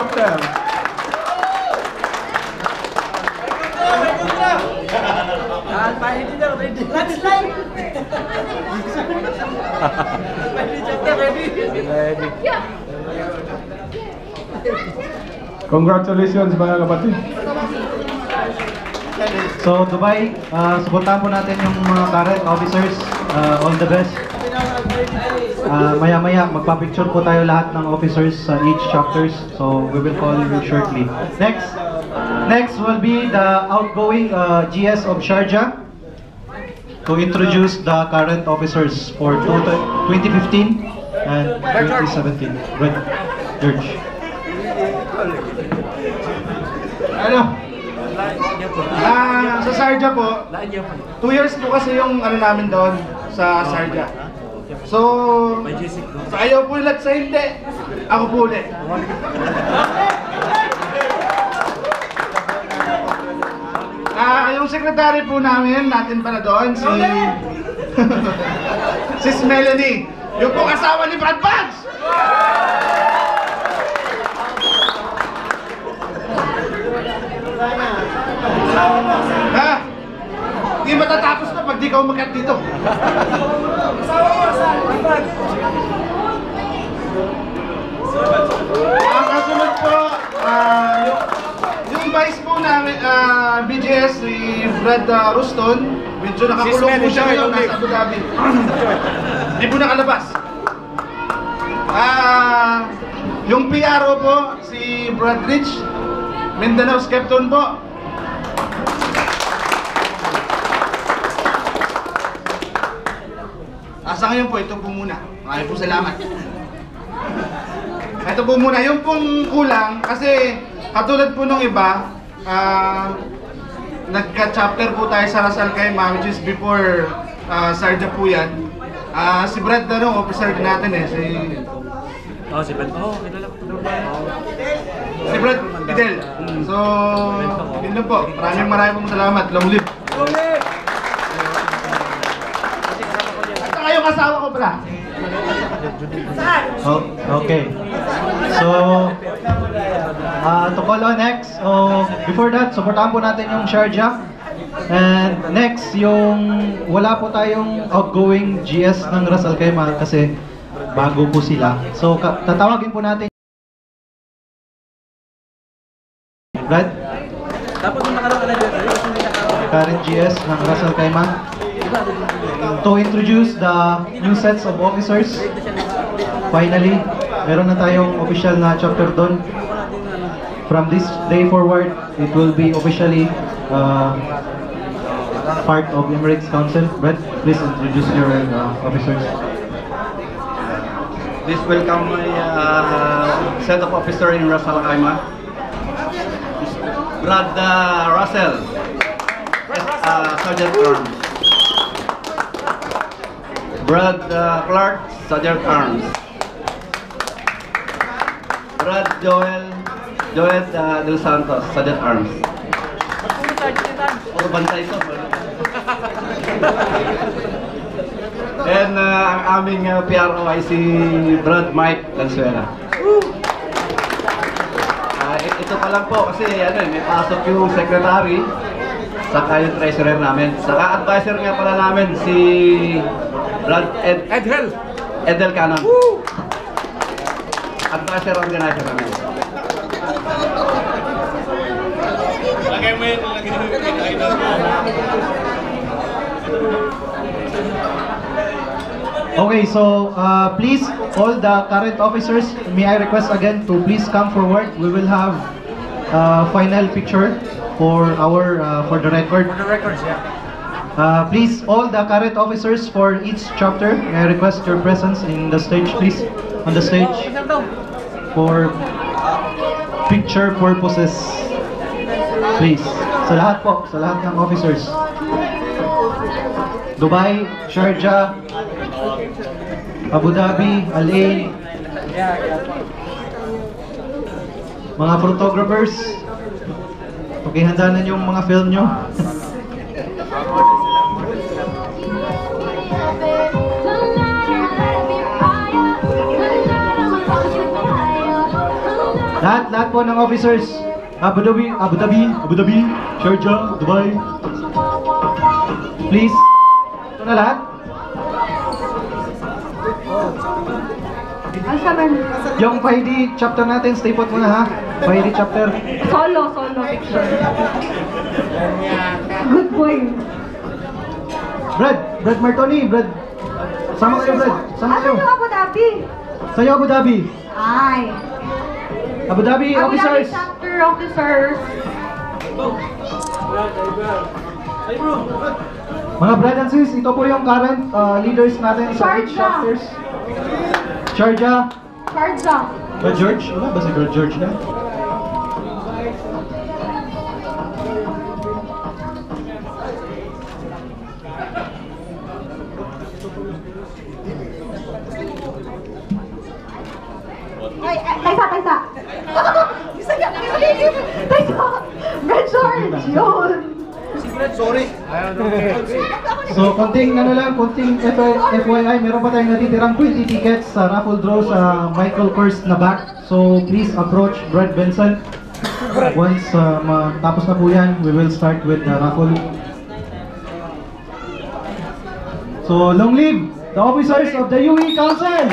chapter. Congratulations mga kapatid. So Dubai, suportahan po natin yung mga current officers. All the best. Maya-maya magpa-picture po tayo lahat ng officers sa each chapters. So we will call you shortly. Next will be the outgoing GS of Sharjah to introduce the current officers for 2015 and 2017. Right, George. Ano? Sa Sharjah po, 2 years po kasi yung ano namin doon sa Sharjah. So, sa ayaw po ulit, sa hindi, ako po ulit. Yung secretary po natin pala doon, si Melanie, yung pong asawa ni Brad Bugs! Ha? Di matatapos na pag di ka umakyat dito. Ang kasunod po, yung vice po namin, BGS, si Brad Ruston, medyo nakakulong po siya ngayon, nasa Abu Dhabi. Di po nakalabas. Yung PRO po, si Brad Rich, Mindanao Skepton po. Sa ngayon po, ito po muna. Maraming po salamat. Ito po muna, yung pong kulang, kasi katulad po nung iba, nagka-chapter po tayo sa Ras Al Khaimah, which is before Sharjah po yan. Si Brad, officer din natin eh. Si Brad. Kilala ko. Si Brad Fidel. So, yun lang po. Maraming pong salamat. Long live! Yung asawa ko pala. Okay. So, to call on next. Before that, supportahan po natin yung Sharjah. And next, yung wala po tayong outgoing GS ng Ras Al Khaimah kasi bago po sila. So, tatawagin po natin Brad, current GS ng Ras Al Khaimah, to introduce the new sets of officers. Finally, meron na tayong official na chapter doon. From this day forward, it will be officially part of Emirates Council. Brett, please introduce your officers. Please welcome my set of officers in Ras Al Khaimah. Brad Russell, Sergeant Arms. Brad Clark, Sergeant Arms. Brad Joel Del Santos, Sergeant Arms. Puro bantay ito. And ang aming PRO ay si Brad Mike Lanzuela. Ito pa lang po kasi may pasok yung secretary saka yung treasurer namin. Saka advisor nga pala namin si Brad Edel Canon. Advisor organizer namin. Okay, so please, all the current officers, may I request again to please come forward. We will have final picture for the record. For the records, yeah. Please, all the current officers for each chapter, may I request your presence in the stage, please, on the stage, for picture purposes. Please, sa lahat ng officers. Dubai, Sharjah, Abu Dhabi, Al Ain, mga photographers, pakihanda na yung mga film nyo. Lahat po ng officers. Abu Dhabi, Sharjah, Dubai. Please. Ito na lahat. Ang sabi, Yung Paidi chapter natin, stay put muna ha. Paidi chapter. solo picture. Good boy. Brad Martoni, Brad. Sama kayo, Brad. Sama kayo. Ano yung Abu Dhabi? Sa'yo, Abu Dhabi. Ay. Abu Dhabi Abu Dhabi officers. chapter officers. Mga brad and sis, ito po yung current leaders natin sa each Sharjah. chapters. Sharjah. Sharjah. Brad George? Wala ba si Brad George na? Ay, Kaysa. Kaysa. Brad George, yun. So, konting FYI, meron pa tayong natitirang 20 tickets sa raffle draw sa Michael Kors na back. So, please approach Brad Benson. Once matapos na po yan, we will start with the raffle. So, long live the officers of the UE Council!